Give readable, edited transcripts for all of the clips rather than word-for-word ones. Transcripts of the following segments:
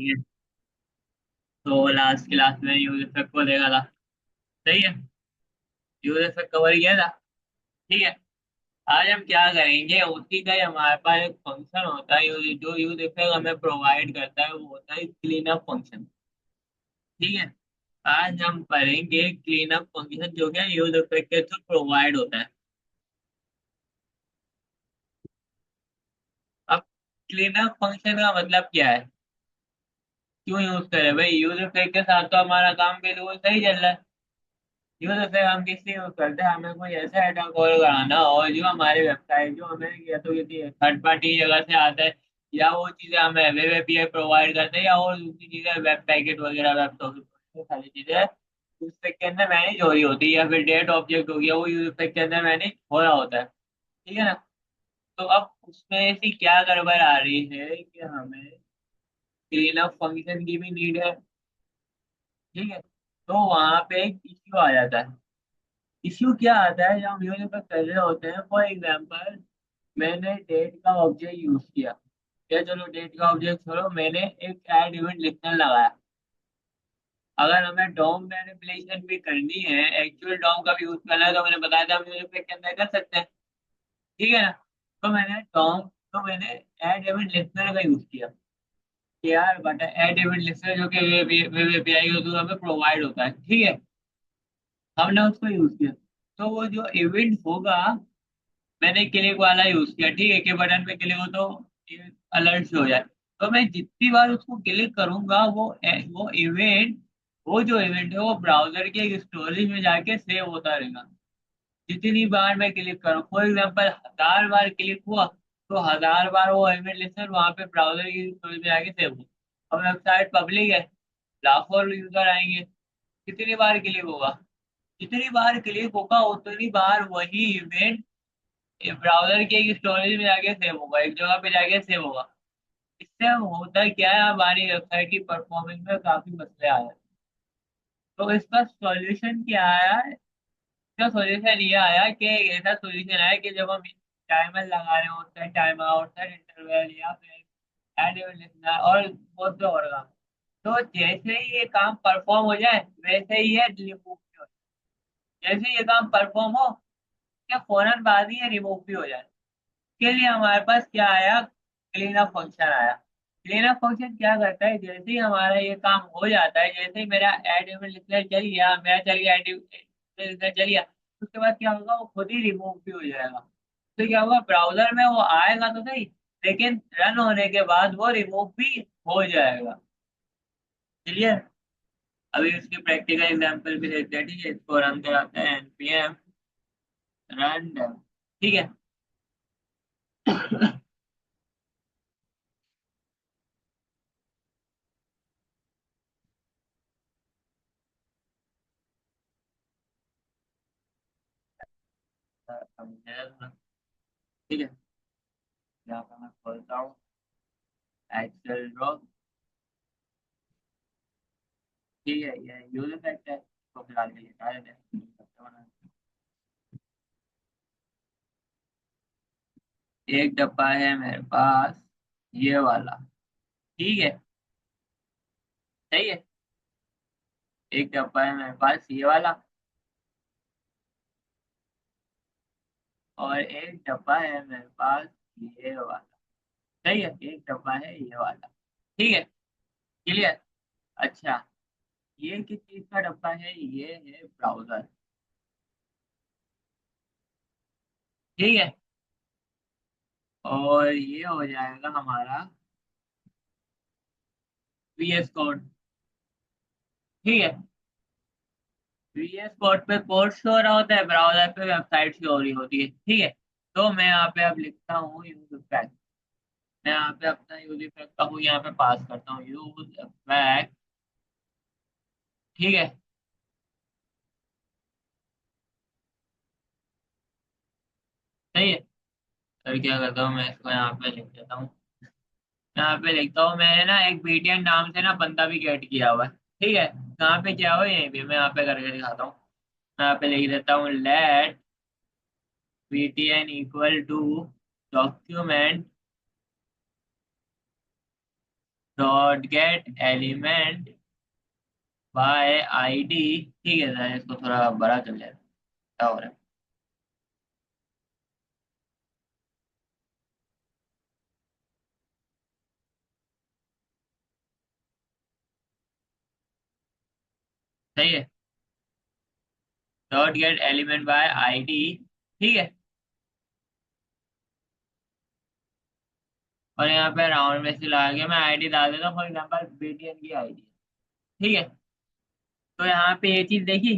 ये तो last class में यूज इफेक्ट को देखा था। सही है। यूज इफेक्ट कवर किया था। ठीक है। आज हम क्या करेंगे, उसी का ही हमारे पास एक फंक्शन होता है जो यूज इफेक्ट हमें प्रोवाइड करता है, वो होता है क्लीन अप फंक्शन। ठीक है। आज हम पढ़ेंगे क्लीन अप फंक्शन जो क्या यूज इफेक्ट के थ्रू प्रोवाइड होता है। अब क्लीन अप फंक्शन का मतलब क्या है, क्यों यूज करें भाई? यूज इफेक्ट के साथ तो हमारा काम बिल्कुल सही चल रहा है। यूज इफेक्ट हम किस लिए यूज करते हैं? हमें कोई ऐसा डाटा कॉल कराना हो जो हमारे वेबसाइट जो हमें या तो किसी थर्ड पार्टी जगह से आता है, या वो चीजें हमें वेब एपीआई प्रोवाइड करते हैं, या और दूसरी चीजें वेब पैकेट वगैरह वेब सॉकेट सारी चीजें उस के अंदर मैनेज हो रही होती है, या फिर डेट ऑब्जेक्ट हो गया वो यूज इफेक्ट के अंदर मैनेज हो रहा होता है। ठीक है ना। तो अब उसमें ऐसी क्या गड़बड़ आ रही है कि हमें क्लीन अप फंक्शन की भी नीड है। ठीक है। तो वहां पे एक इश्यू आ जाता है। इश्यू क्या आता है, जब हम यूज इफेक्ट कर रहे होते हैं, फॉर एग्जाम्पल मैंने डेट का ऑब्जेक्ट यूज किया, या चलो डेट का ऑब्जेक्ट छोड़ो, मैंने एक ऐड इवेंट लिखने लगाया। अगर हमें डॉम मैनिपुलेशन भी करनी है, एक्चुअल डॉम का भी यूज करना है, तो मैंने बताया था हम यूज इफेक्ट के अंदर कर सकते हैं। ठीक है ना। तो मैंने ऐड इवेंट लिस्टनर का यूज किया कि यार बट ऐड इवेंट लिस्टनर जो कि वेब एपीआई के थ्रू हमें प्रोवाइड होता है। ठीक है। हमने उसको यूज किया, तो वो जो इवेंट होगा, मैंने क्लिक वाला यूज किया। ठीक है कि बटन पे क्लिक हो तो अलर्ट से हो जाए। तो मैं जितनी बार उसको क्लिक करूंगा वो इवेंट, वो जो इवेंट है वो ब्राउजर के एक स्टोरेज में जाके सेव होता रहेगा। जितनी बार मैं क्लिक करूँ, फॉर एग्जाम्पल 1000 बार क्लिक हुआ, तो 1000 बार वो इवेंट लिस्टनर वहां पे ब्राउजर की स्टोरेज में जाके सेव हो। और वेबसाइट पब्लिक है, लाखों यूजर आएंगे, कितनी बार क्लिक होगा? जितनी बार क्लिक होगा उतनी बार वही इवेंट ब्राउजर के एक स्टोरेज में जाके सेव होगा, एक जगह पे जाके सेव होगा। इससे होता क्या है, हमारी वेबसाइट की परफॉर्मेंस में काफी मसले आ रहे हैं। तो इसका सॉल्यूशन क्या आया? इसका सॉल्यूशन ये आया कि एक ऐसा सॉल्यूशन आया कि जब हम टाइमर लगा रहे होते हैं, टाइम आउट सेट इंटरवल, या फिर एड इवेंट लिखना और बहुत से और काम, तो जैसे ही ये काम परफॉर्म हो जाए वैसे ही ये रिमूव भी हो जाए। जैसे ही ये काम परफॉर्म हो, क्या फौरन बाद ही ये रिमूव भी हो जाए। के लिए हमारे पास क्या आया? क्लीन अप फंक्शन आया। क्लीन अप फंक्शन क्या करता है, जैसे ही हमारा ये काम हो जाता है, जैसे ही मेरा एड इवेंट लिस्टनर चल गया, मैं चल गया एड लिस्टनर चल गया, उसके बाद क्या होगा, वो खुद ही रिमूव भी हो जाएगा। तो क्या होगा, ब्राउजर में वो आएगा तो सही, लेकिन रन होने के बाद वो रिमूव भी हो जाएगा। क्लियर? अभी उसकी प्रैक्टिकल एग्जांपल भी देखते हैं। ठीक है, इसको रन कराते हैं npm रन। ठीक है। ठीक है, यहाँ पर मैं खोलता हूँ एक्सेल ड्रॉ। ठीक है, ये यूज इफेक्ट है, तो फिलहाल के लिए हटा देते हैं। एक डब्बा है मेरे पास, ये वाला। ठीक है। सही है। एक डब्बा है मेरे पास ये वाला, और एक डब्बा है मेरे पास ये वाला। सही है, एक डब्बा है ये वाला। ठीक है। क्लियर? अच्छा, ये किस चीज का डब्बा है? ये है ब्राउजर। ठीक है। और ये हो जाएगा हमारा VS कोड। ठीक है। VS कोड पे कोड शो हो रहा होता है, ब्राउजर पे वेबसाइट शो हो रही होती है। ठीक है। तो मैं यहाँ पे अब लिखता हूँ यूज इफेक्ट। मैं यहाँ पे अपना यूज इफेक्ट का हूँ, यहाँ पे पास करता हूँ यूज इफेक्ट। ठीक है। सही है। फिर क्या करता हूँ, मैं इसको यहाँ पे लिख देता हूँ। यहाँ पे लिखता हूँ, मैंने ना एक BTN नाम से ना बंदा भी गेट किया हुआ है। ठीक है, कहाँ पे किया हुआ है? यहीं पे मैं यहाँ पे करके दिखाता हूँ। मैं यहाँ पे लिख देता हूँ let BTN equal to document dot get element by ID. ठीक है सर, इसको थोड़ा बड़ा कर लेते हैं। क्या हो रहा है? सही है। Dot get element by ID. ठीक है। और यहाँ पे राउंड में से लगा के मैं आईडी डाल देता हूँ, फॉर एग्जाम्पल बीटीएन की आईडी। ठीक है। तो यहाँ पे ये चीज देखी,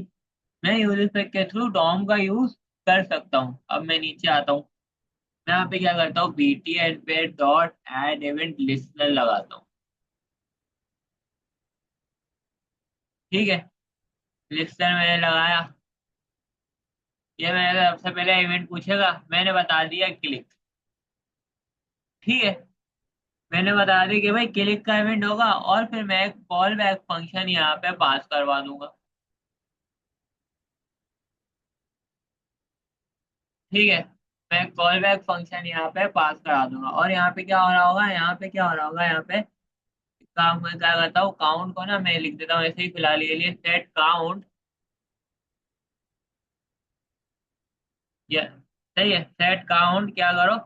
मैं यूनिस्पेक के थ्रू डॉम का यूज कर सकता हूँ। अब मैं नीचे आता हूँ, मैं यहाँ पे क्या करता हूँ, बीटीएन पे डॉट एड इवेंट लिस्टनर लगाता हूँ। ठीक है। लिस्टनर मैंने लगाया। ये मैंने सबसे पहले इवेंट पूछेगा, मैंने बता दिया क्लिक। ठीक है। मैंने बता दी कि भाई क्लिक का इवेंट होगा, और फिर मैं एक कॉल बैक फंक्शन यहाँ पे पास करवा दूंगा। ठीक है। मैं कॉल बैक फंक्शन यहाँ पे पास करा दूंगा, और यहाँ पे क्या हो रहा होगा, यहाँ पे क्या हो रहा होगा, यहाँ पे काम मैं क्या करता हूँ, काउंट को ना मैं लिख देता हूँ ऐसे ही फिलहाल के लिए, सेट काउंट। ये सही है, सेट काउंट क्या करो,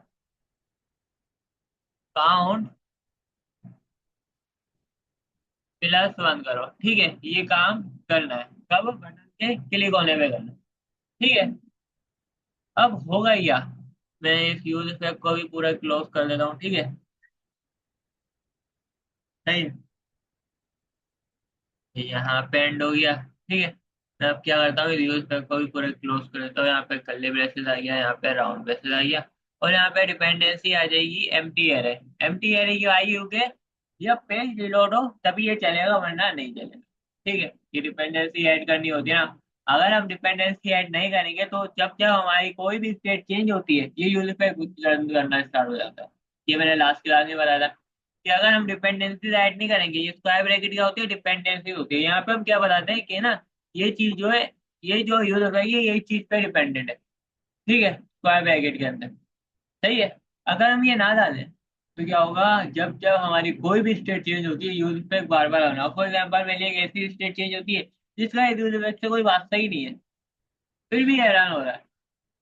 काउंट +1 करो। ठीक है, ये काम करना है, कब, बटन के क्लिक होने पे करना है। ठीक है। अब होगा क्या, मैं इस यूज इफेक्ट को भी पूरा क्लोज कर देता हूँ। ठीक है। सही है। ये यहाँ पे एंड हो गया। ठीक है। मैं अब क्या करता हूँ, यूज इफेक्ट को भी पूरा क्लोज कर देता हूँ। यहाँ पे कर्ली ब्रेसेस आ गया, यहाँ पे राउंड ब्रेसेस आ गया, और यहाँ पे डिपेंडेंसी आ जाएगी एम्प्टी एरे। एम्प्टी एरे क्यों आएगी, क्योंकि जब पेज रिलोड हो तभी ये चलेगा, वरना नहीं चलेगा। ठीक है। ये डिपेंडेंसी ऐड करनी होती है ना। अगर हम डिपेंडेंसी ऐड नहीं करेंगे तो जब जब हमारी कोई भी स्टेट चेंज होती है, ये यूज इफेक्ट रन करना स्टार्ट हो जाता है। ये मैंने लास्ट क्लास में बताया था कि अगर हम डिपेंडेंसीज ऐड नहीं करेंगे, ये स्क्वायर ब्रैकेट क्या होती है, डिपेंडेंसी होती है। यहाँ पे हम क्या बताते हैं कि ना, ये चीज जो है, ये जो यूज हो रही है, ये चीज पे डिपेंडेंट है। ठीक है, स्क्वायर ब्रैकेट के अंदर। सही है। अगर हम ये ना डालें तो क्या होगा, जब जब हमारी कोई भी स्टेट चेंज होती है, यूज पे बार बार आना। फॉर एग्जाम्पल मेरी एक ऐसी स्टेट चेंज होती है जिसका यूज से कोई वास्ता ही नहीं है, फिर भी हैरान हो रहा है।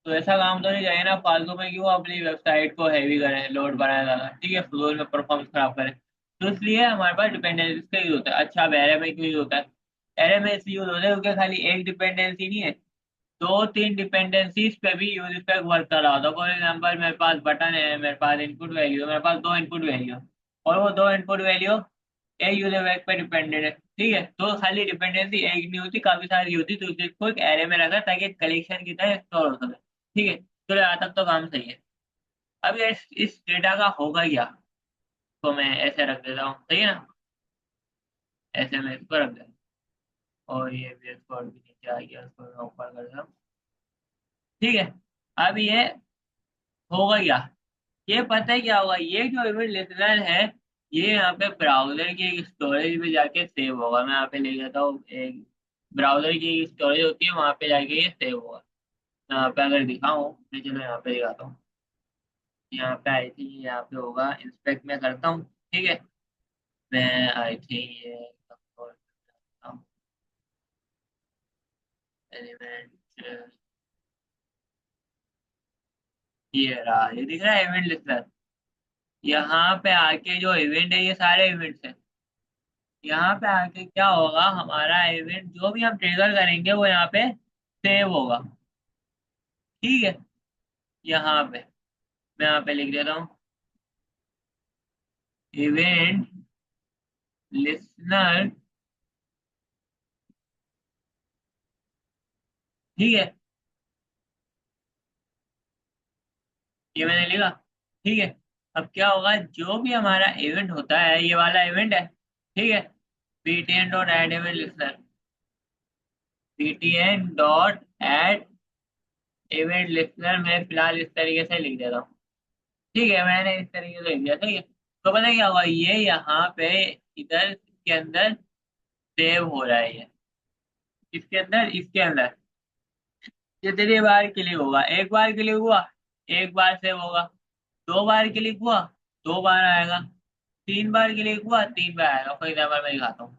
तो ऐसा काम तो नहीं चाहिए ना, फालतू में क्यों अपनी वेबसाइट को हैवी करें, लोड बनाया ज्यादा, ठीक है, फ्लोर में परफॉर्मेंस खराब करें। तो इसलिए हमारे पास डिपेंडेंसी का यूज होता है। अच्छा, अब एरे में क्यों यूज होता है, एरे में इसलिए यूज होता है क्योंकि खाली एक डिपेंडेंसी नहीं है, दो तीन डिपेंडेंसीज पे भी यूज पे वर्क कर रहा होता है। फॉर एग्जाम्पल मेरे पास बटन है, मेरे पास इनपुट वैल्यू है, मेरे पास दो इनपुट वैल्यू है, और वो दो इनपुट वैल्यू एक यूजर बैग पे डिपेंडेंट है। ठीक है, तो खाली डिपेंडेंसी एक नहीं होती, काफी सारी होती, तो इसको एक एरे में रखा ताकि कलेक्शन की तरह स्टोर हो सके। ठीक है, चलो यहाँ तक तो काम सही है। अब ये इस डेटा का होगा क्या, तो मैं ऐसे रख देता हूँ, सही है ना, ऐसे मैं इसको रख देता हूँ। और ये भी इसको भी नीचे आ गया, इसको मैं ऊपर कर देता हूँ। ठीक है। अब ये होगा क्या, ये पता है क्या होगा, ये जो इवेंट लिसनर है, ये यहाँ पे ब्राउजर की एक स्टोरेज में जाके सेव होगा। मैं यहाँ पे ले जाता हूँ, एक ब्राउजर की स्टोरेज होती है, वहां पे जाके ये सेव होगा। यहाँ पे अगर दिखाऊं, तो चलो यहाँ पे दिखाता हूँ। यहाँ पे आई थी, यहाँ पे होगा, इंस्पेक्ट में करता हूँ। ठीक है। मैं आई थी ये एलिमेंट, ये रहा, ये दिख रहा है इवेंट लिस्टर। यहाँ पे आके जो इवेंट है, ये सारे इवेंट्स हैं। यहाँ पे आके क्या होगा, हमारा इवेंट जो भी हम ट्रिगर करेंगे वो यहाँ पे सेव होगा। ठीक है। यहाँ पे मैं यहाँ पे लिख देता हूँ, इवेंट लिसनर। ठीक है, ये मैंने लिखा। ठीक है। अब क्या होगा, जो भी हमारा इवेंट होता है, ये वाला इवेंट है। ठीक है, ptn dot add event listener, ptn dot add event listener मैं फिलहाल इस तरीके से लिख देता हूँ। ठीक है, मैंने इस तरीके से लिख दिया। ठीक है, तो पता है क्या होगा, ये यहाँ पे इधर के अंदर सेव हो रहा है, ये इसके अंदर, इसके अंदर कितनी बार क्लिक होगा, एक बार क्लिक हुआ, एक बार सेव होगा, दो बार क्लिक हुआ, दो बार आएगा, 3 बार क्लिक हुआ 3 बार आएगा। फॉर एग्जाम्पल मैं दिखाता हूँ।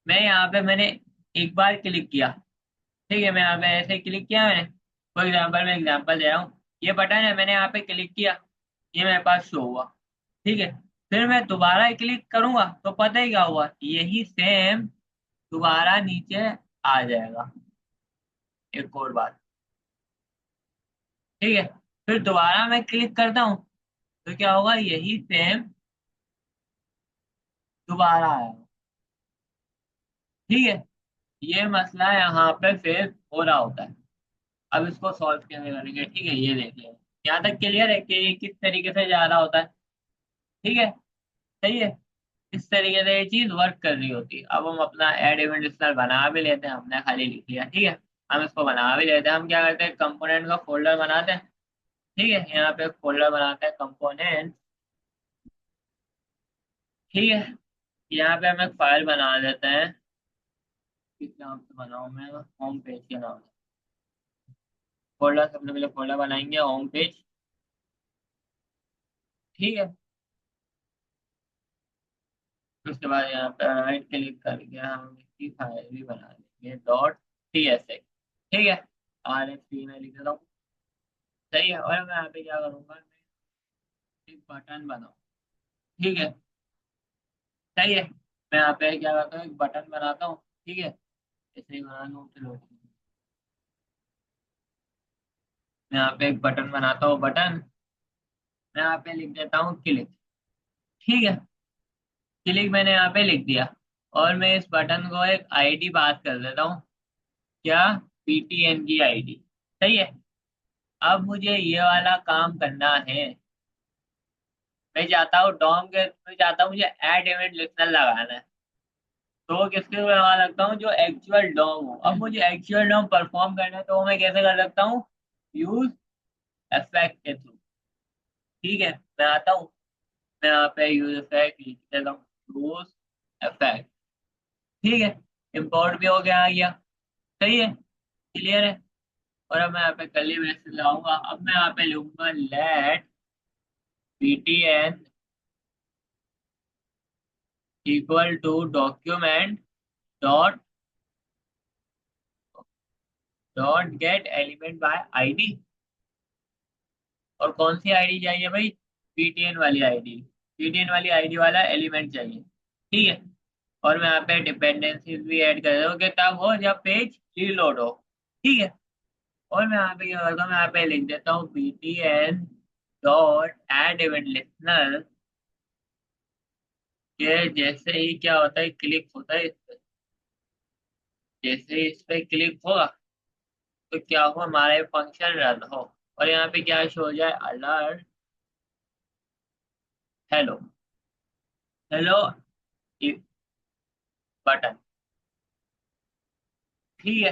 मैं यहाँ पे मैंने एक बार क्लिक किया, ठीक है, मैं यहाँ पे ऐसे क्लिक किया मैंने। फॉर एग्जाम्पल मैं एग्जाम्पल दे रहा हूँ, ये बटन है, मैंने यहाँ पे क्लिक किया, ये मेरे पास शो हुआ, ठीक है। फिर मैं दोबारा क्लिक करूंगा तो पता ही क्या हुआ, यही सेम दोबारा नीचे आ जाएगा। एक और बात, ठीक है। फिर दोबारा मैं क्लिक करता हूँ तो क्या होगा, यही सेम दोबारा आएगा, ठीक है। ये मसला यहाँ पे फेस हो रहा होता है। अब इसको सॉल्व कैसे करेंगे, ठीक है, ये देख लेंगे। यहाँ तक क्लियर है कि ये किस तरीके से जा रहा होता है, ठीक है, सही है। इस तरीके से ये चीज वर्क कर रही होती है। अब हम अपना एड इवेंट लिस्टर बना भी लेते हैं, हमने खाली लिख लिया, ठीक है। हम इसको बना भी लेते हैं। हम क्या करते हैं, कंपोनेंट का फोल्डर बनाते हैं, ठीक है। यहाँ पे फोल्डर बनाते हैं कंपोनेंट, ठीक है। यहाँ पे हम एक फाइल बना देते हैं। किस नाम से बनाऊँ मैं, होम पेज के नाम से। फोल्डर, सबसे पहले फोल्डर बनाएंगे होम पेज, ठीक है। उसके बाद यहाँ पे राइट क्लिक करके हम इसकी फाइल भी बना देंगे डॉट टी एस एक्स, ठीक है। आर एफ सी में लिख देता हूँ, सही है। और मैं यहाँ पे क्या करूँगा, मैं एक बटन बनाऊँ, ठीक है, सही है। मैं यहाँ पे क्या करता हूँ, एक बटन बनाता हूँ, ठीक है। ऐसे ही बना लूँ, चलो। मैं यहाँ पे एक बटन बनाता हूँ, बटन मैं यहाँ पे लिख देता हूँ क्लिक, ठीक है। क्लिक मैंने यहाँ पे लिख दिया। और मैं इस बटन को एक आईडी बात कर देता हूँ, क्या, पीटीएन की आईडी, सही है। अब मुझे ये वाला काम करना है। मैं चाहता हूँ डॉम के, मैं चाहता हूँ मुझे एड इवेंट लिस्टनर लगाना है। तो किसके थ्रू लगा सकता हूँ, जो एक्चुअल डॉम हो। अब मुझे एक्चुअल डॉम परफॉर्म करना है तो वो मैं कैसे कर सकता हूँ, यूज इफेक्ट के थ्रू, ठीक है। मैं आता हूँ, मैं यहाँ पे यूज इफेक्ट लिख देता हूँ, यूज इफेक्ट, ठीक है। इंपोर्ट भी हो गया, आ गया, सही है, क्लियर है। और अब मैं यहाँ पे कर्ली ब्रेसेस लगाऊंगा। अब मैं यहाँ पे लिखूंगा let ptn equal to document dot dot get element by ID. और कौन सी आईडी चाहिए भाई, पीटीएन वाली आईडी, पीटीएन वाली आईडी वाला एलिमेंट चाहिए, ठीक है। और मैं यहाँ पे डिपेंडेंसीज भी ऐड कर रहा हूँ कि तब हो जब पेज रीलोड हो, ठीक है। और मैं यहाँ पे क्या करता हूँ, मैं यहाँ पे लिख देता हूँ ptn dot add event listener, ये जैसे ही क्या होता है, क्लिक होता है इस पे, जैसे ही इस पे क्लिक होगा तो क्या हो, हमारा ये फंक्शन रन हो। और यहाँ पे क्या शो हो जाए, अलर्ट हेलो, हेलो बटन, ठीक है,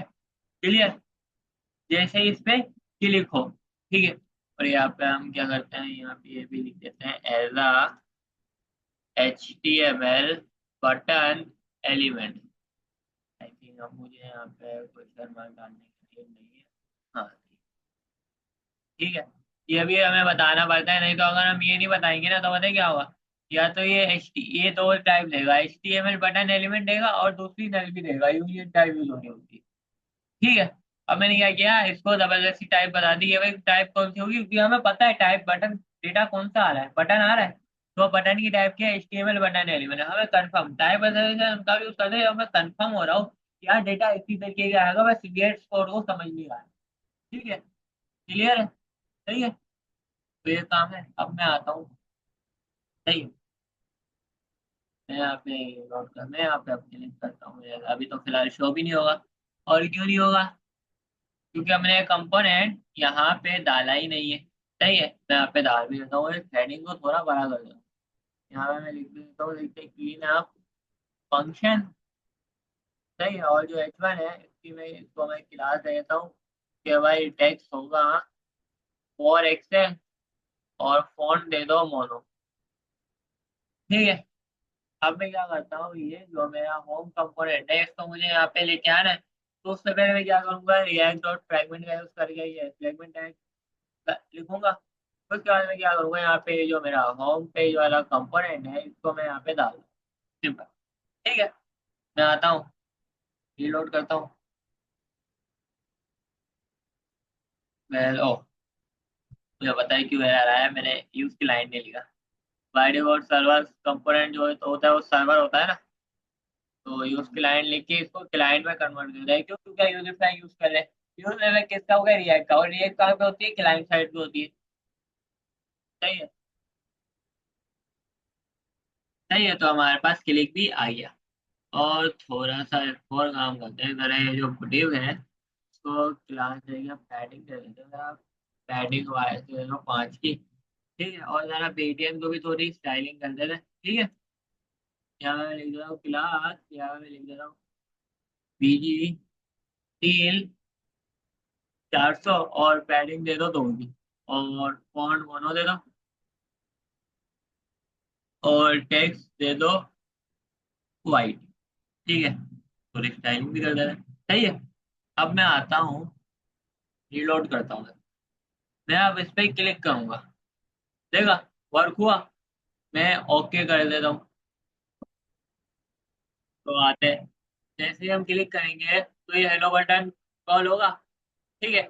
क्लियर। जैसे ही इस पे क्लिक हो, ठीक है। और यहाँ पे हम क्या करते हैं, यहाँ पे ये भी लिख देते हैं as a HTML button element. I think अब मुझे यहाँ पे क्वेश्चन मार्क डालने के लिए नहीं है, हाँ, ठीक है। ये भी हमें बताना पड़ता है, नहीं तो अगर हम ये नहीं बताएंगे ना तो पता है क्या होगा, या तो ये ये दो टाइप देगा, HTML बटन एलिमेंट देगा और दूसरी नल भी देगा, यूनियन टाइप यूज होनी होती है, ठीक है। अब मैंने क्या किया, इसको जबरदस्ती टाइप बता दी है भाई, टाइप कौन सी होगी, क्योंकि हमें पता है टाइप बटन, डेटा कौन सा आ रहा है, बटन आ रहा है। तो बटन की टाइप क्या है, HTML बटन एलिमेंट, हमें कंफर्म टाइप उनका भी यूज करते हैं, मैं कंफर्म हो रहा हूँ यार डेटा इसी तरीके का आएगा, बस गेट कोड को समझ नहीं आ रहा है, ठीक है, क्लियर है, सही है। तो ये काम है। अब मैं आता हूँ, सही है। मैं यहाँ पे नोट कर, मैं यहाँ पे अपने लिंक करता हूँ, अभी तो फिलहाल शो भी नहीं होगा। और क्यों नहीं होगा, क्योंकि हमने कंपोनेंट यहाँ पे डाला ही नहीं है, सही है। मैं यहाँ पे डाल भी देता हूँ, इस हेडिंग को थोड़ा बड़ा कर देता हूँ। यहाँ पे मैं लिख भी देता हूँ, लिखते क्लीन अप फंक्शन, सही है। और जो H1 है इसकी मैं, इसको मैं क्लास दे देता हूँ कि भाई टेक्स्ट होगा फॉर एक्सेल, और फॉन्ट दे दो मोनो, ठीक है। अब मैं क्या करता हूँ, ये जो मेरा होम कंपोनेंट है इसको मुझे यहाँ पे लेके आना है। तो उससे पहले मैं क्या करूँगा, रिएक्ट डॉट फ्रैगमेंट का यूज करके ये फ्रैगमेंट लिखूंगा, उसके बाद मैं क्या करूँगा, यहाँ पे जो मेरा होम पेज वाला कंपोनेंट है इसको मैं यहाँ पे डाल दूँ। सिंपल। ठीक है। मैं आता हूँ, रीलोड करता हूँ। मैं ओ मुझे बताइए क्यों एरर आया, मैंने यूज की लाइन नहीं लिखा। बाय डिफॉल्ट सर्वर कंपोनेंट जो है तो होता है वो सर्वर होता है ना, तो यूज की लाइन लिख के इसको क्लाइंट में कन्वर्ट कर रहा है। क्यों? क्योंकि यूनिफाई यूज कर रहे हैं। यूज किसका होगा, रिएक्ट का, और रिएक्ट कहाँ पे होती है, क्लाइंट साइड पे होती है। सही है। सही है, तो हमारे पास क्लिक भी आ गया। और थोड़ा सा एक और काम करते हैं, जरा ये जो डिव है इसको क्लास देगा पैडिंग दे देते हैं जरा। पैडिंग वाइज दे दो 5 की। ठीक है, और जरा पेटीएम को भी थोड़ी स्टाइलिंग कर देते हैं। ठीक है। यहाँ मैं लिख दे रहा हूँ क्लास, यहाँ मैं लिख दे रहा हूँ बीजी टील 400, और पैडिंग दे दो 2 की। और फॉन्ट मोनो दे दो, और टेक्स्ट दे दो वाइट। ठीक है, थोड़ी स्टाइलिंग भी कर देना। सही है। अब मैं आता हूँ, रीलोड करता हूँ। मैं अब इस पे क्लिक करूंगा, देखा वर्क हुआ। मैं ओके कर देता हूँ, तो आते हैं। जैसे ही हम क्लिक करेंगे तो ये हेलो बटन कॉल होगा। ठीक है।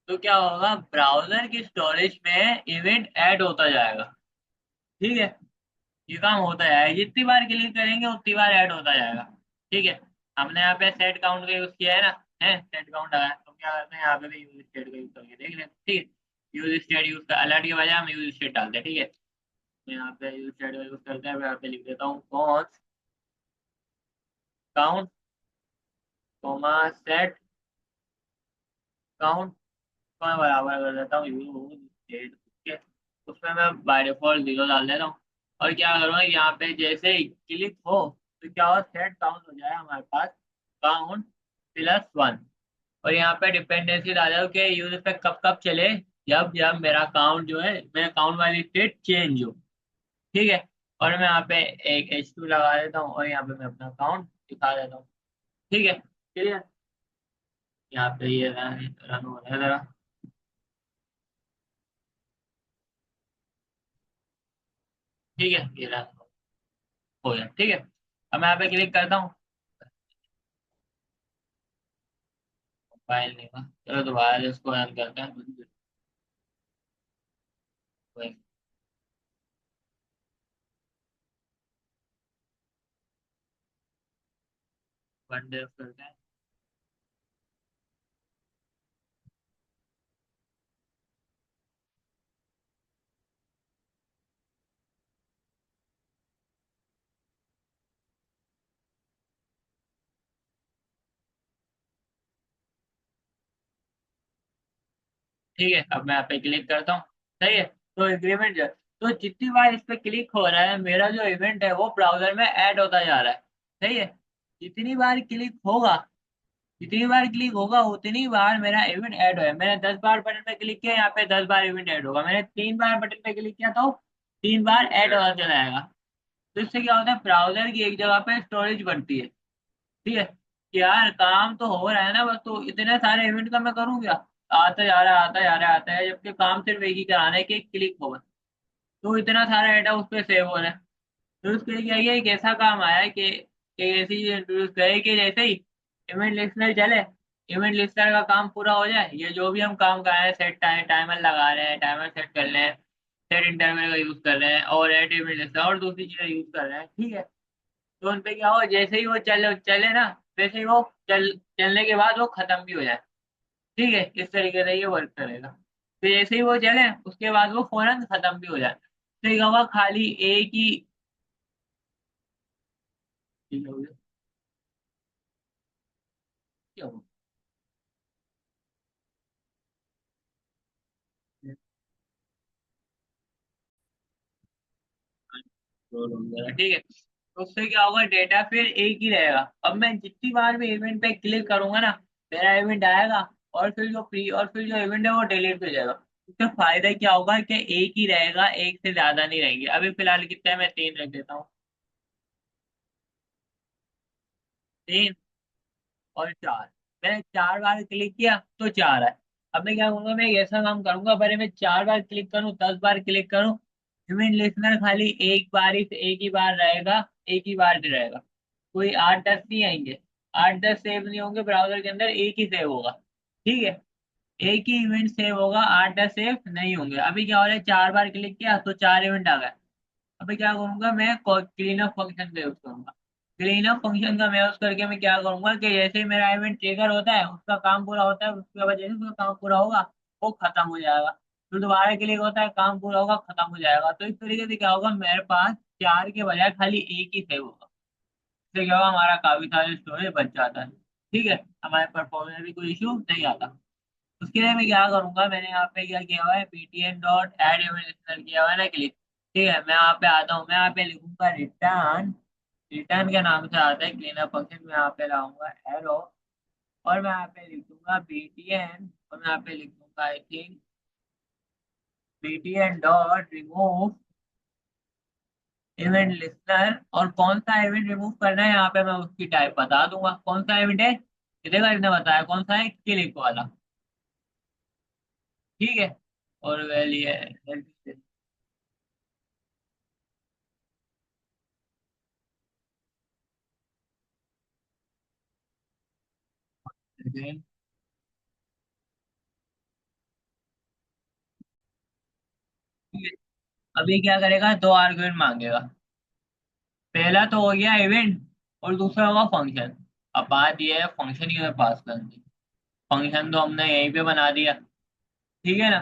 तो क्या होगा, ब्राउजर की स्टोरेज में इवेंट ऐड होता जाएगा। ठीक है। ये काम होता है, जितनी बार क्लिक करेंगे उतनी बार ऐड होता जाएगा। ठीक है। हमने यहाँ पे सेट काउंट का यूज किया है ना, है सेट काउंट आया, तो क्या करते हैं यहाँ पे भी यूज स्टेट का यूज करके देख लेते हैं। ठीक है। यूज स्टेट यूज का अलर्ट के बजाय हम यूज स्टेट डालते हैं। ठीक है। मैं यहाँ पे यूज स्टेट का यूज करते हैं, मैं यहाँ पे लिख देता हूँ const count comma set count का बराबर कर देता हूँ यूज स्टेट के। उसमें मैं बाय डिफॉल्ट 0 डाल देता हूँ। और क्या करूँगा, यहाँ पे जैसे ही क्लिक हो तो क्या हो, सेट काउंट हो जाए हमारे पास काउंट +1। और यहाँ पे डिपेंडेंसी डाल दो कि यूजर पे कब कब चले, जब जब मेरा अकाउंट जो है, मेरा अकाउंट वाली स्टेट चेंज हो। ठीक है। और मैं यहाँ पे एक H2 लगा देता हूँ, और यहाँ पे मैं अपना अकाउंट दिखा देता हूँ। ठीक है, क्लियर। यहाँ पे ये रन रन हो रहा है जरा। ठीक है, ये रन हो गया। ठीक है। अब मैं यहाँ पे क्लिक करता हूँ, फाइल नहीं हुआ। चलो दोबारा से इसको रन करते हैं। वन डे करते हैं। ठीक है, अब मैं यहाँ पे क्लिक करता हूँ। सही है। तो एग्रीमेंट जो, तो जितनी बार इस पे क्लिक हो रहा है मेरा जो इवेंट है वो ब्राउजर में ऐड होता जा रहा है। सही है। जितनी बार क्लिक होगा, जितनी बार क्लिक होगा उतनी बार मेरा इवेंट ऐड होगा। मैंने 10 बार बटन पे क्लिक किया, यहाँ पे 10 बार इवेंट ऐड होगा। मैंने 3 बार बटन पे क्लिक किया तो 3 बार ऐड होता चला जाएगा। तो इससे क्या होता है, ब्राउजर की एक जगह पे स्टोरेज बढ़ती है। ठीक है। कि यार काम तो हो रहा है ना, बस तो इतने सारे इवेंट का मैं करूँ क्या, आता जा रहा है आता जा रहा है आता है, जबकि काम सिर्फ एक ही कराना है कि क्लिक हो बस। तो इतना सारा डाटा उस पर सेव हो रहा है। तो उसके लिए क्या किया, एक ऐसा काम आया है कि ऐसी चीज इंट्रोड्यूस करे कि जैसे ही इवेंट लिस्टनर चले, इवेंट लिस्टनर का काम पूरा हो जाए, ये जो भी हम काम कर रहे हैं, सेट टाइमर लगा रहे हैं, टाइमर सेट कर रहे हैं, सेट इंटरवल का यूज कर रहे हैं, और एड इवेंट लिस्टनर और दूसरी चीजें यूज कर रहे हैं। ठीक है। तो उन पे क्या हो, जैसे ही वो चले चले ना, वैसे ही वो चलने के बाद वो खत्म भी हो जाए। ठीक है, इस तरीके से ये वर्क करेगा। तो जैसे ही वो चले उसके बाद वो फौरन खत्म भी हो जाए। तो ये होगा खाली एक ही। ठीक हो गया। क्या हो गया? रोल हो गया। ठीक है, तो उससे क्या होगा, डेटा फिर एक ही रहेगा। अब मैं जितनी बार भी इवेंट पे क्लिक करूंगा ना, मेरा इवेंट आएगा, और फिर जो इवेंट है वो डिलीट हो जाएगा। उसका फायदा क्या होगा कि एक ही रहेगा, एक से ज्यादा नहीं रहेंगे। अभी फिलहाल कितने हैं? मैं 3 रख देता हूँ। 3 और 4। मैंने 4 बार क्लिक किया तो 4 है। अब मैं क्या करूंगा, मैं एक ऐसा काम करूंगा, पहले मैं 4 बार क्लिक करूँ, 10 बार क्लिक करूँ, इवेंट लिसनर खाली एक बार ही, एक ही बार रहेगा, एक ही बार रहेगा, कोई 8-10 नहीं आएंगे, 8-10 सेव नहीं होंगे ब्राउजर के अंदर, एक ही सेव होगा। ठीक है, एक ही इवेंट सेव होगा, 8-10 सेव नहीं होंगे। अभी क्या हो रहा है, 4 बार क्लिक किया तो 4 इवेंट आ गए। अभी क्या करूंगा, मैं क्लीन अप फंक्शन का यूज करूंगा। क्लीन अप फंक्शन का मैं यूज करके मैं क्या करूंगा कि जैसे ही मेरा इवेंट ट्रिगर होता है, उसका काम पूरा होता है, उसके बाद जैसे उसका काम पूरा होगा, वो खत्म हो जाएगा। फिर दोबारा क्लिक होता है, काम पूरा होगा, खत्म हो जाएगा। तो इस तरीके से क्या होगा, मेरे पास 4 के बजाय खाली एक ही सेव होगा। इससे क्या होगा, हमारा काफी सारे स्टोरेज बच जाता है। ठीक है, हमारे परफॉर्मेंस में भी कोई इशू नहीं आता। उसके लिए मैं क्या करूंगा, मैंने यहाँ पे क्या किया हुआ है, ptn डॉट एड इवेंट किया हुआ है ना, क्लिक। ठीक है, मैं यहाँ पे आता हूँ, मैं यहाँ पे लिखूंगा रिटर्न। रिटर्न के नाम से आता है क्लीनअप फंक्शन में, यहाँ पे लाऊंगा एरो, और मैं यहाँ पे लिख दूंगा ptn, और मैं यहाँ पे लिख दूंगा I think ptn dot remove event listener. और कौन सा इवेंट रिमूव करना है, यहाँ पे मैं उसकी टाइप बता दूंगा, कौन सा इवेंट है, ये देखो इसने बताया कौन सा है, क्लिक वाला। ठीक है, और वैल्यू है अभी क्या करेगा, 2 आर्गुमेंट मांगेगा। पहला तो हो गया इवेंट, और दूसरा होगा फंक्शन। अब बात यह है फंक्शन की पास करनी। फंक्शन तो हमने यहीं पे बना दिया, ठीक है ना।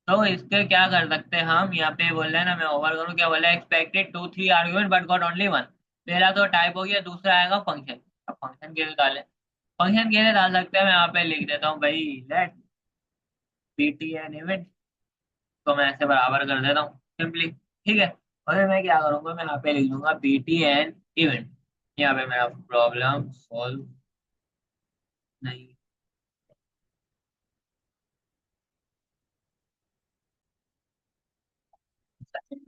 तो इसके क्या कर सकते हैं हम, यहाँ पे बोल रहे हैं ना, मैं ओवर करूँ, क्या बोला, expected 2-3 argument but got only one. पहला तो टाइप हो गया, दूसरा आएगा फंक्शन। अब फंक्शन कैसे डाले, फंक्शन कैसे डाल सकते हैं, मैं यहाँ पे लिख देता हूँ भाई, let P T N event, तो मैं ऐसे बराबर कर देता हूँ सिंपली। ठीक है, और फिर मैं क्या करूंगा, मैं यहाँ पे लिख दूंगा बी टी एन इवेंट। यहाँ पे मेरा प्रॉब्लम सॉल्व नहीं।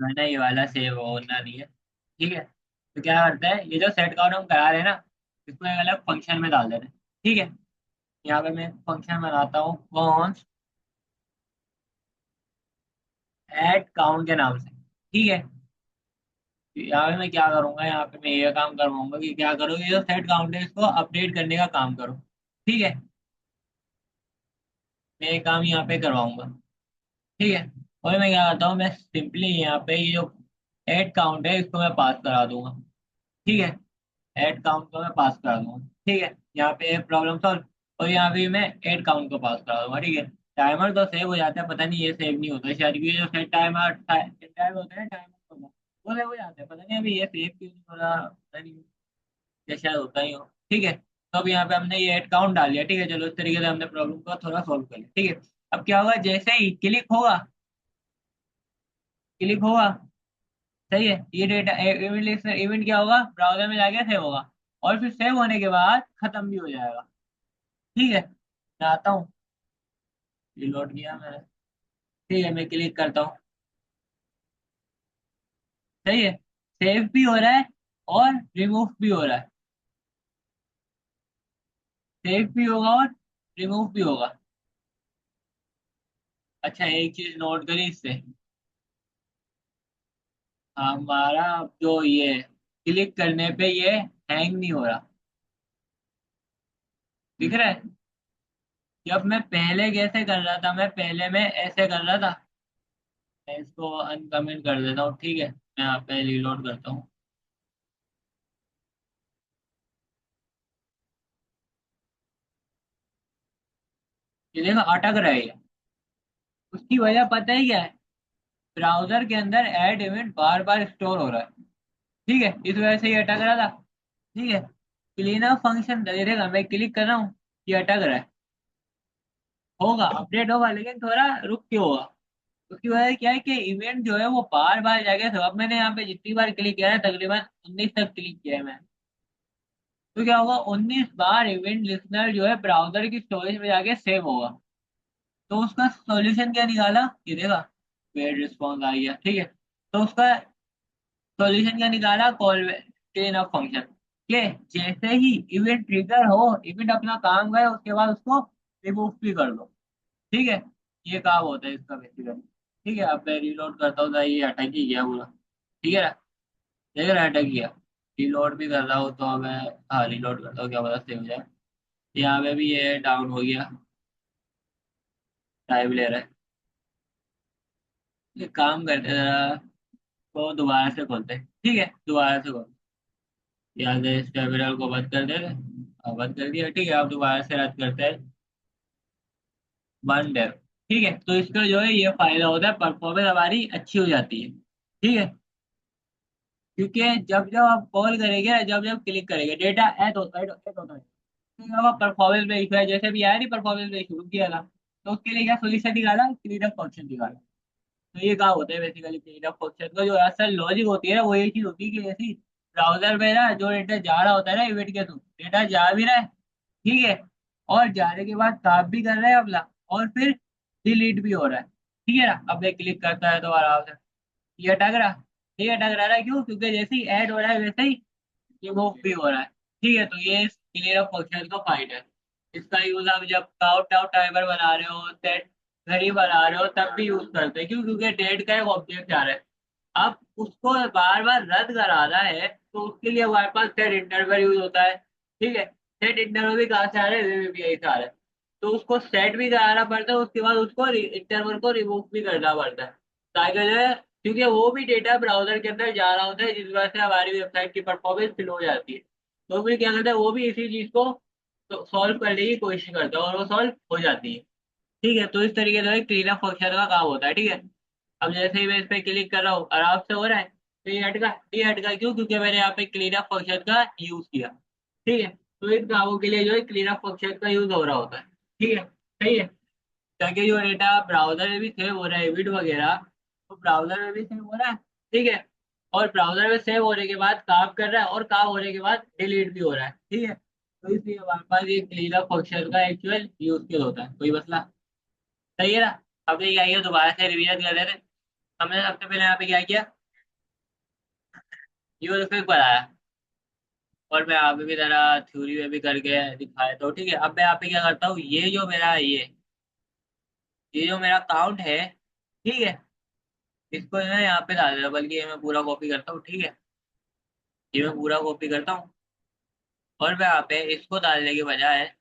मैंने ये वाला सेव होना नहीं है। ठीक है, तो क्या करते हैं, ये जो सेट काउंट हम करा रहे हैं ना, इसको एक अलग फंक्शन में डाल दे रहे हैं। ठीक है, यहाँ पे मैं फंक्शन बनाता हूँ कौन, एड काउंट के नाम से। ठीक है, यहाँ पे मैं क्या करूंगा, यहाँ पे मैं ये काम करवाऊंगा कि क्या करो, ये जो सेट काउंट है इसको अपडेट करने का काम करो। ठीक है, मैं ये काम यहाँ पे करवाऊंगा। ठीक है, और मैं क्या करता हूँ, मैं सिंपली यहाँ पे ये जो एड काउंट है इसको मैं पास करा दूंगा। ठीक है, एड काउंट को मैं पास करा दूंगा। ठीक है, यहाँ पे प्रॉब्लम सॉल्व। और यहाँ पे मैं एड काउंट को पास करा दूंगा। ठीक है, टाइमर तो सेव हो जाता है, पता नहीं ये सेव नहीं होता शायद, क्योंकि जो सेट टाइमर टाइम होता है टाइमर वो सेव हो जाता है, पता नहीं अभी ये सेव क्यों नहीं हो रहा, पता नहीं, ये शायद होता ही हो। ठीक है, तो अब यहाँ पे हमने ये एड काउंट डाल दिया। ठीक है, चलो इस तरीके से हमने प्रॉब्लम को थोड़ा सॉल्व कर लिया। ठीक है, अब क्या होगा, जैसे ही क्लिक होगा, क्लिक होगा, सही है, ये डेटा इवेंट इवेंट क्या होगा, ब्राउजर में जाके सेव होगा, और फिर सेव होने के बाद खत्म भी हो जाएगा। ठीक है, मैं आता हूँ, रिलोड किया मैंने। ठीक है, मैं क्लिक करता हूँ, सही है, सेव भी हो रहा है और रिमूव भी हो रहा है। सेव भी होगा और रिमूव भी होगा। अच्छा, एक चीज नोट करी इससे, हमारा जो ये क्लिक करने पे ये हैंग नहीं हो रहा, दिख रहा है। जब मैं पहले कैसे कर रहा था, मैं पहले में ऐसे कर रहा था। मैं इसको अनकमेंट कर देता हूँ। ठीक है, मैं यहाँ पे रिलोड करता हूँ। ये देखो अटक रहा है ये। उसकी वजह पता ही क्या है, ब्राउजर के अंदर ऐड इवेंट बार बार स्टोर हो रहा है। ठीक है, इस वजह से ये अटक रहा था। ठीक है, क्लीनअप फंक्शन दे देगा, मैं क्लिक कर रहा हूँ, ये अटक रहा है। होगा अपडेट होगा, लेकिन थोड़ा रुक के होगा। उसकी वजह क्या है कि इवेंट जो है वो बार बार जाके, तो अब मैंने यहाँ पे जितनी बार क्लिक किया है, तकरीबन 19 तक क्लिक किया है मैंने। तो क्या होगा, 19 बार इवेंट लिस्नर जो है ब्राउजर की स्टोरेज में जाके सेव होगा। तो उसका सॉल्यूशन क्या निकाला, ये देखा, वेट रिस्पॉन्स आ गया। ठीक है, तो उसका सॉल्यूशन क्या निकाला, कॉल क्लीन अप फंक्शन के, जैसे ही इवेंट ट्रिगर हो, इवेंट अपना काम करे, उसके बाद उसको रिमूव भी कर दो। ठीक है, ये काम होता है इसका बेसिकली। ठीक है, अब मैं रीलोड करता हूँ तो ये अटक ही गया पूरा। ठीक है ना, देख रहा है अटक गया। रीलोड भी कर रहा हूँ तो मैं, हाँ रीलोड करता हूँ क्या पता सेव हो जाए। यहाँ पे भी ये डाउन हो गया, टाइम ले रहा है। ये काम करते हैं जरा, तो दोबारा से खोलते हैं। ठीक है, दोबारा से खोलते हैं। यहाँ से इस टर्मिनल को बंद कर देते हैं। बंद कर दिया, ठीक है, अब दोबारा से रद्द करते हैं। One dev. ठीक है, तो इसका जो है ये फायदा होता है, परफॉर्मेंस हमारी अच्छी हो जाती है। ठीक है, क्योंकि जब जब आप कॉल करेंगे, जब जब क्लिक करेंगे, डेटा ऐड होता है। तो परफॉर्मेंस में इशू है, जैसे भी आया नहीं परफॉर्मेंस में इशू किया था, तो उसके लिए क्या सोल्यूशन निकाला, क्लीन फंक्शन निकाला। तो ये क्या होता है बेसिकली, क्लीन फंक्शन का जो असल लॉजिक होती है ना, वो ये चीज होती है कि जैसे ब्राउजर में ना जो डेटा जा रहा होता है ना इवेंट के थ्रू, डेटा जा भी रहा है, ठीक है, और जाने के बाद काम भी कर रहा है अपना, और फिर डिलीट भी हो रहा है। ठीक है ना, अब मैं क्लिक करता है तो आराम से ये अटक रहा। ठीक है, अटक रहा है क्यों, क्योंकि जैसे ही ऐड हो रहा है वैसे ही ये वो भी हो रहा है। ठीक है, तो ये क्लियर फंक्शन का फाइंड है। इसका यूज आप जब काउंट डाउन टाइमर बना रहे हो, सेट घड़ी बना रहे हो, तब भी यूज करते हैं। क्यों, क्योंकि डेट का एक ऑब्जेक्ट आ रहा है, अब उसको बार बार रद्द कराना है, तो उसके लिए हमारे पास सेट इंटरवल यूज होता है। ठीक है, सेट इंटरवल भी कहाँ से आ रहा है, एपीआई से आ रहा है। तो उसको सेट भी कराना पड़ता है, उसके बाद उसको इंटरवल को रिमूव भी करना पड़ता है, ताकि जो है, क्योंकि वो भी डेटा ब्राउजर के अंदर जा रहा होता है, जिस वजह से हमारी वेबसाइट की परफॉर्मेंस स्लो हो जाती है। तो फिर क्या करता है, वो भी इसी चीज को तो सॉल्व करने की कोशिश करता है, और वो सॉल्व हो जाती है। ठीक है, तो इस तरीके से क्लीन अप फंक्शन का काम होता है। ठीक है, अब जैसे ही मैं इस पे क्लिक कर रहा हूँ आराम से हो रहा है, तो ये हटका क्यों, क्योंकि मैंने यहाँ पे क्लीन अप फंक्शन का यूज किया। ठीक है, तो इन कामों के लिए जो है क्लीन अप फंक्शन का यूज हो रहा होता है। ठीक है, सही है, ताकि जो डेटा ब्राउजर में भी सेव हो रहा है एविड वगैरह, तो ब्राउजर में भी सेव हो रहा है। ठीक है, और ब्राउजर में सेव होने के बाद काम कर रहा है, और काम होने के बाद डिलीट भी हो रहा है। ठीक है, तो इसलिए हमारे पास ये क्लीन अप फंक्शन का एक्चुअल यूज केस होता है, कोई मसला। सही है ना, हमने क्या किया, दोबारा से रिवीजन कर रहे थे। हमने सबसे पहले यहाँ पे क्या किया, यूज केस बनाया, और मैं यहाँ पे भी जरा थ्योरी में भी करके दिखाया। तो ठीक है, अब मैं यहाँ पे क्या करता हूँ, ये जो मेरा अकाउंट है, ठीक है, इसको मैं यहाँ पे डाल देता, बल्कि ये मैं पूरा कॉपी करता हूँ। ठीक है, ये मैं पूरा कॉपी करता हूँ, और मैं यहाँ पे इसको डालने के बजाय,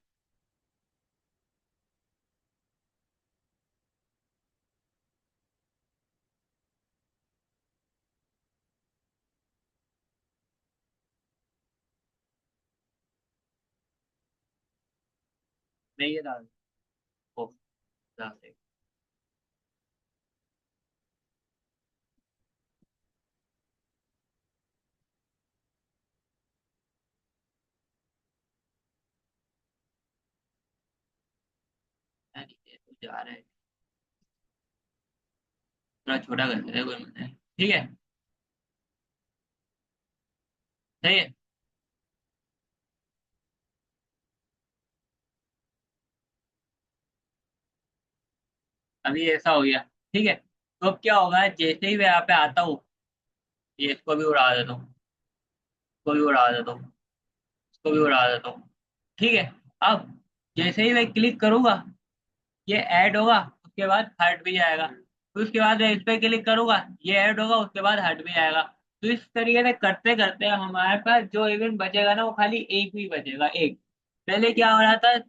मैं ये डाल ओ, डाल दे। ये तो जा रहा है, थोड़ा छोटा कर देते हैं, कोई मसला नहीं। ठीक है, सही है, अभी ऐसा हो गया। ठीक है, तो अब क्या होगा, जैसे ही मैं यहाँ पे आता हूँ, ये इसको भी उड़ा देता हूँ, इसको भी उड़ा देता हूँ, इसको भी उड़ा देता हूँ। ठीक है, अब जैसे ही मैं क्लिक करूंगा, ये ऐड होगा, उसके बाद हट भी जाएगा। फिर उसके बाद मैं इस पे क्लिक करूंगा, ये ऐड होगा, उसके बाद हट भी जाएगा। तो इस तरीके से करते करते हमारे पास जो इवेंट बचेगा ना, वो खाली एक ही बचेगा, एक। पहले क्या हो रहा था,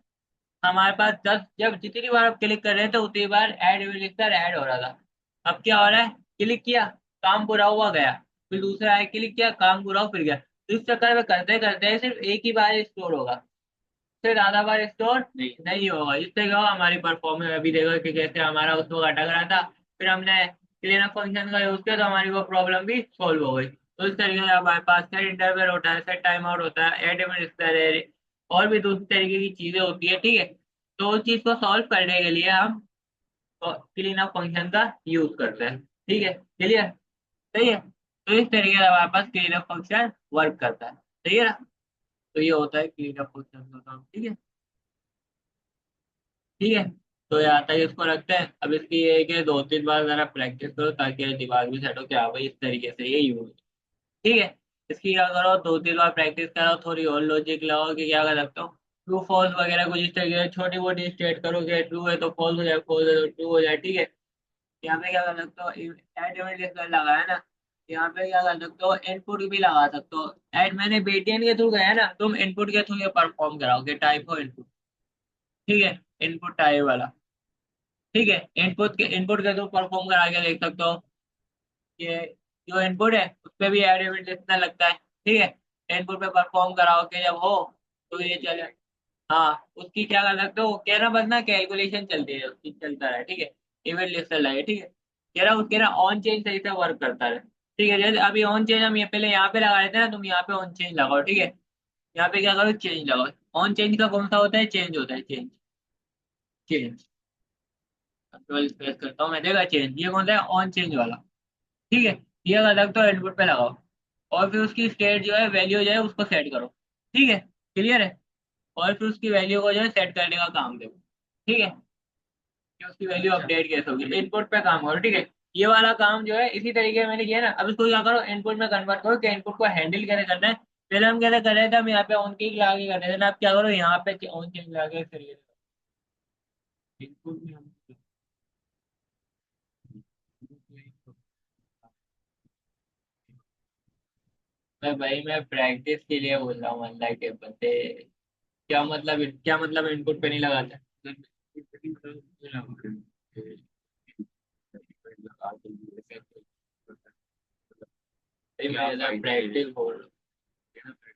हमारे पास 10, जब जितनी बार आप क्लिक कर रहे थे उतनी बार ऐड इवेंट लिखकर ऐड हो रहा था। अब क्या हो रहा है, क्लिक किया, काम पूरा हुआ, गया, फिर दूसरा है, क्लिक किया, काम पूरा हुआ, फिर गया। तो इस चक्कर में करते करते सिर्फ एक ही बार स्टोर होगा, से ज्यादा बार स्टोर नहीं होगा। इससे क्या होगा, हमारी परफॉर्मेंस अभी देखो कि कैसे हमारा उस वक्त अटक रहा था, फिर हमने क्लीनअप फंक्शन का यूज किया तो हमारी वो प्रॉब्लम भी सॉल्व हो गई। तो इस तरीके से हमारे पास सेट इंटरवल होता है, सेट टाइम आउट होता है, एड इवेंट, और भी दूसरी तरीके की चीजें होती है। ठीक है, तो उस चीज को सॉल्व करने के लिए हम क्लीनअप फंक्शन का यूज करते हैं। ठीक है, क्लियर, सही है। तो इस तरीके से हमारे पास क्लीनअप फंक्शन वर्क करता है। सही है ना, तो ये होता है क्लीनअप फंक्शन का काम। ठीक है, ठीक है, तो यहाँ तक इसको रखते हैं। अब इसकी ये है कि 2-3 बार जरा प्रैक्टिस करो, ताकि दिमाग में सेट हो कि हाँ भाई इस तरीके से ये यूज। ठीक है, इसकी क्या करो, 2-3 बार प्रैक्टिस करो, थोड़ी और लॉजिक लगाओ कि क्या कर सकते हो, ट्रू फॉल्स वगैरह कुछ इस तरीके से छोटी मोटी स्टेट करोगे, ट्रू है तो फॉल्स हो जाए, फॉल्स है तो ट्रू हो जाए, ठीक है। यहाँ पे क्या कर सकते हो, एड इवेंट लिस्टर लगा है ना, यहाँ पे क्या कर सकते हो, इनपुट भी लगा सकते हो। एड मैंने बीटीएन के थ्रू गया है ना, तुम इनपुट के थ्रू ये परफॉर्म कराओगे, टाइप हो इनपुट, ठीक है, इनपुट टाइप वाला, ठीक है। इनपुट के थ्रू परफॉर्म करा के देख सकते हो। ये जो इनपुट है उस पर भी एड इवेंट लिस्टर लगता है, ठीक है। इनपुट पे परफॉर्म कराओ के जब हो तो ये चले। हाँ, उसकी क्या कर सकते हो, कह रहा बस ना कैलकुलेशन चलती है, उसकी चलता रहे, ठीक है। इवेंट लिस्टर लगे, ठीक है। कह रहा ऑन चेंज सही से वर्क करता है, ठीक है। जैसे अभी ऑन चेंज हम ये पहले यहाँ पे लगा देते हैं ना, तुम यहाँ पे ऑन चेंज लगाओ, ठीक है। यहाँ पे क्या करो, चेंज लगाओ। ऑन चेंज का कौन सा होता है, चेंज होता है, चेंज, चेंज। कंट्रोल प्रेस करता हूँ मैं, देखा चेंज, ये कौन सा है, ऑन चेंज वाला, ठीक है। ये अलग तो इनपुट पे लगाओ, और फिर उसकी स्टेट जो है, वैल्यू जो है उसको सेट करो, ठीक है। क्लियर है। और फिर उसकी वैल्यू को जो है सेट करने का काम दो, ठीक है, कि उसकी वैल्यू अपडेट कैसे होगी, इनपुट पे काम करो, ठीक है। ये वाला काम जो है इसी तरीके से मैंने किया ना, अब इसको क्या करो, इनपुट में कन्वर्ट करो कि इनपुट को हैंडल कैसे करना है। पहले हम कैसे कर रहे थे, हम यहाँ पे ऑन की लगा के कर रहे थे ना, अब क्या करो, यहाँ पे ऑन चेंज लगा के इस तरीके से इनपुट में हम मैं भाई मैं प्रैक्टिस के लिए बोल रहा हूँ, अल्लाह के बंदे। क्या मतलब इनपुट पे नहीं लगाते। भाई मैं प्रैक्टिस बोल रहा हूँ,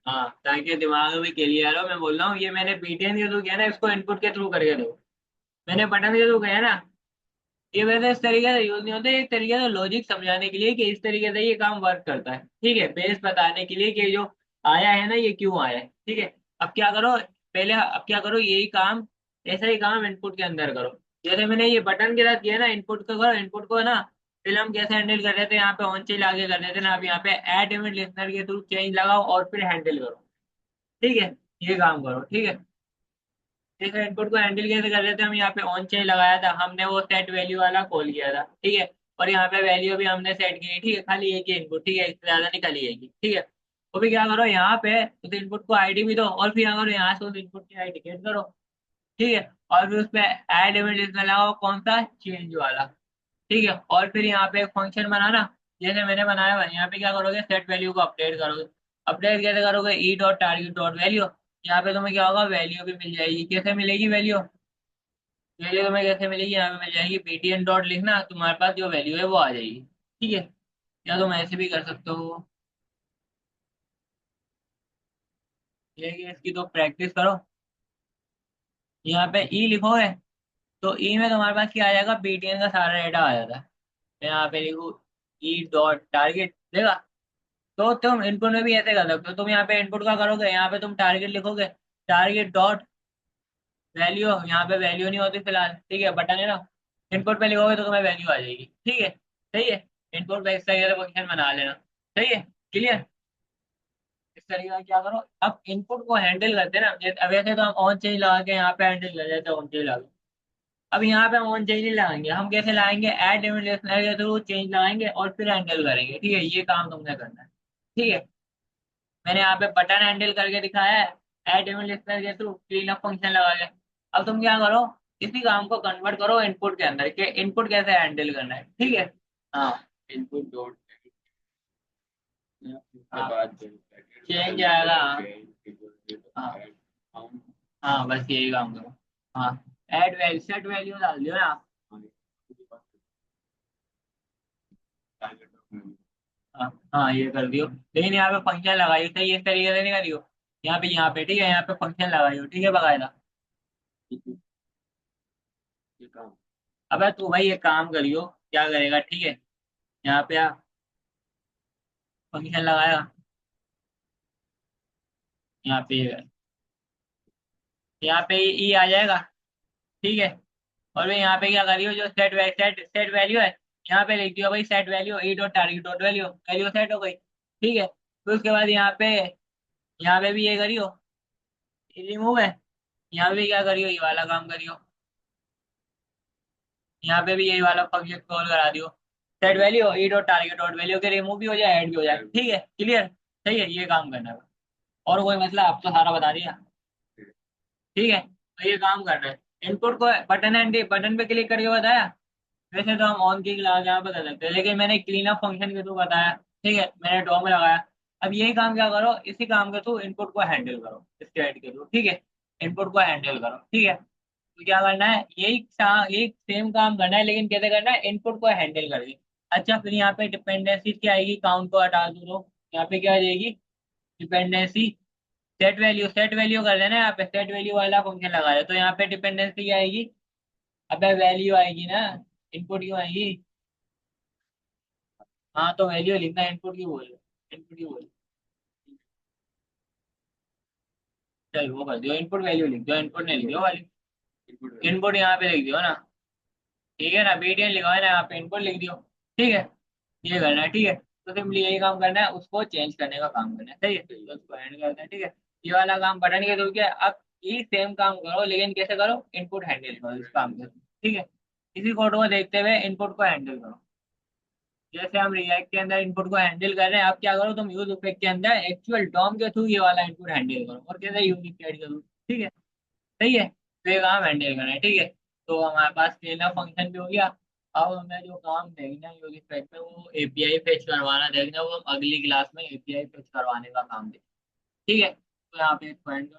हाँ, ताकि दिमाग में भी क्लियर हो। मैं बोल रहा हूँ ये मैंने बीटीएन के थ्रू किया ना, इसको इनपुट के थ्रू करके दो। मैंने बटन के थ्रू किया ना, ये वैसे इस तरीके से यूज नहीं होता, एक तरीके से लॉजिक समझाने के लिए कि इस तरीके से ये काम वर्क करता है, ठीक है। बेस बताने के लिए कि जो आया है ना ये क्यों आया है, ठीक है। अब क्या करो, अब क्या करो, यही काम, ऐसा ही काम इनपुट के अंदर करो। जैसे मैंने ये बटन के साथ किया ना, इनपुट को करो, इनपुट को ना, फिर हम कैसे हैंडल कर रहे थे, यहाँ पे ऑन चेंज आगे कर रहे थे ना, अब यहाँ पे ऐड इवेंट लिस्नर के थ्रू चेंज लगाओ और फिर हैंडल करो, ठीक है। ये काम करो, ठीक है। जैसे इनपुट को हैंडल कैसे कर रहे थे, हम यहाँ पे ऑन चेंज लगाया था, हमने वो सेट वैल्यू वाला कॉल किया था, ठीक है। और यहाँ पे वैल्यू भी हमने सेट की, ठीक है, खाली एक ही इनपुट, ठीक है, इससे ज्यादा नहीं, खाली एक ही, ठीक है। वो भी क्या करो, यहाँ पे उस इनपुट को आईडी भी दो, और फिर क्या करो, यहाँ से उस इनपुट की आईडी गेट करो, ठीक है। और फिर उस पे ऐड इवेंट लिस्टनर लगाओ, कौन सा, चेंज वाला, ठीक है। और फिर यहाँ पे एक फंक्शन बनाना, जैसे मैंने बनाया हुआ है। यहाँ पे क्या करोगे, सेट वैल्यू को अपडेट करोगे। अपडेट कैसे करोगे, E dot target dot value. यहाँ पे तुम्हें क्या होगा, वैल्यू भी मिल जाएगी, कैसे मिलेगी वैल्यू, वैल्यू तुम्हें कैसे मिलेगी, यहाँ पे मिल जाएगी, बीटीएन डॉट लिखना, तुम्हारे पास जो वैल्यू है वो आ जाएगी, ठीक है। या तुम ऐसे भी कर सकते हो, ये है कि इसकी तो प्रैक्टिस करो। यहाँ पे ई लिखोगे तो ई में तुम्हारे पास क्या आ जाएगा, बीटीएन का सारा डेटा आ जाता है। मैं यहाँ पे लिखू ई डॉट टारगेट, देखा। तो तुम इनपुट में भी ऐसे कर सकते हो, तुम यहाँ पे इनपुट का करोगे, यहाँ पे तुम टारगेट लिखोगे, टारगेट डॉट वैल्यू, यहाँ पे वैल्यू नहीं होती फिलहाल, ठीक है, बटन है ना। इनपुट पे लिखोगे तो तुम्हें वैल्यू आ जाएगी, ठीक है, सही है। इनपुट पे इस तरीके से फंक्शन बना लेना, सही है, क्लियर। इस तरीके का क्या करो, अब इनपुट को हैंडल करते हैं ना, अब वैसे तो हम ऑन चेंज लगा के यहाँ पे हैंडल कर देते हैं, ऑन चेंज लगा। अब यहाँ पे हम ऑन चेंज नहीं लगाएंगे, हम कैसे लाएंगे, ऐड इवेंट के थ्रू चेंज लगाएंगे और फिर हैंडल करेंगे, ठीक है। ये काम तुमने करना है, ठीक है। मैंने यहाँ पे बटन हैंडल करके दिखाया है, ऐड इवेंट लिस्टनर के थ्रू क्लीन अप फंक्शन लगा के। अब तुम क्या करो, इसी काम को कन्वर्ट करो इनपुट के अंदर, कि इनपुट कैसे हैंडल करना है, ठीक है। हाँ, इनपुट डॉट, हाँ, चेंज आएगा, हाँ। हाँ, बस यही काम करो। हाँ, ऐड वैल्यू, सेट वैल्यू डाल दियो ना। हाँ हाँ, ये कर दियो, लेकिन यहाँ पे फंक्शन लगाइयो, सही इस तरीके से नहीं करियो। यहाँ पे ठीक है, यहाँ पे फंक्शन लगाइयो, ठीक है, बकायदा। अबे तू भाई एक काम करियो, क्या करेगा, ठीक है। यहाँ पे फंक्शन लगाया, यहाँ पे ई आ जाएगा, ठीक है। और फिर यहाँ पे क्या करियो, जो सेट वैल्यू है, यहाँ पे लिख दियो भाई, set value E dot target dot value, value set हो गई, ठीक है। फिर उसके बाद यहाँ पे भी ये करियो, रिमूव है। यहाँ पे क्या करियो, ये वाला काम करियो, यहाँ पे भी यही वाला फंक्शन कॉल करा दियो, set value E dot target dot value के रिमूव भी हो जाए, ऐड भी हो जाए, ठीक है, क्लियर। सही है, ये काम करना है। और कोई मतलब, अब तो सारा बता दिया। ठीक है, तो ये काम करना है। इनपुट को बटन एंड बटन पे क्लिक करके बताया। वैसे तो हम ऑन की क्लास यहाँ पे कर सकते हैं, लेकिन मैंने क्लीन अप फंक्शन के थ्रू बताया। ठीक है, मैंने डॉम लगाया। अब यही काम क्या करो, इसी काम के थ्रू इनपुट को हैंडल करो स्टेट के थ्रू। ठीक है, इनपुट को हैंडल करो। ठीक है, तो क्या करना है, यही सेम काम करना है, लेकिन कैसे करना है, इनपुट को हैंडल करके। अच्छा, फिर यहाँ पे डिपेंडेंसी क्या आएगी, काउंट को हटा दो तो यहाँ पे क्या आ जाएगी, डिपेंडेंसी। सेट वैल्यू कर देना, यहाँ पे सेट वैल्यू वाला फंक्शन लगा दे, तो यहाँ पे डिपेंडेंसी क्या आएगी, अबे वैल्यू आएगी ना, इनपुट क्यों आएगी। हाँ, तो वैल्यू लिखना, इनपुट की बोल, इनपुट की बोल। चल वो कर दियो, इनपुट वैल्यू लिख दो, इनपुट नहीं लिख दो वाली, इनपुट यहाँ पे लिख दियो ना। ठीक है ना, बीटीएन लिखा है ना यहाँ पे, इनपुट लिख दियो। ठीक है, ये करना है। ठीक है, तो सिंपली यही काम करना है, उसको चेंज करने का काम करना है। सही है, तो उसको एंड करते हैं। ठीक है, ये वाला काम बटन के थ्रू किया, अब ये सेम काम करो, लेकिन कैसे करो, इनपुट हैंडल करो इस काम के। ठीक है, इसी कोड को देखते हुए इनपुट को हैंडल करो। जैसे हम रिएक्ट के अंदर इनपुट को हैंडल कर रहे हैं, आप क्या करो, तुम यूज इफेक्ट के अंदर एक्चुअल डॉम के थ्रू ये वाला इनपुट हैंडल करो, और कैसे यूनिक ऐड करो। ठीक है, सही है, तो ये काम हैंडल करना है। ठीक है, तो हमारे पास स्केलर फंक्शन भी हो गया। अब हमें जो काम देखना है यूज इफेक्ट में, वो एपीआई फेच करवाना देखना है, वो हम अगली क्लास में एपीआई फेच करवाने का काम देखें। ठीक है, तो यहाँ पे एक पॉइंट।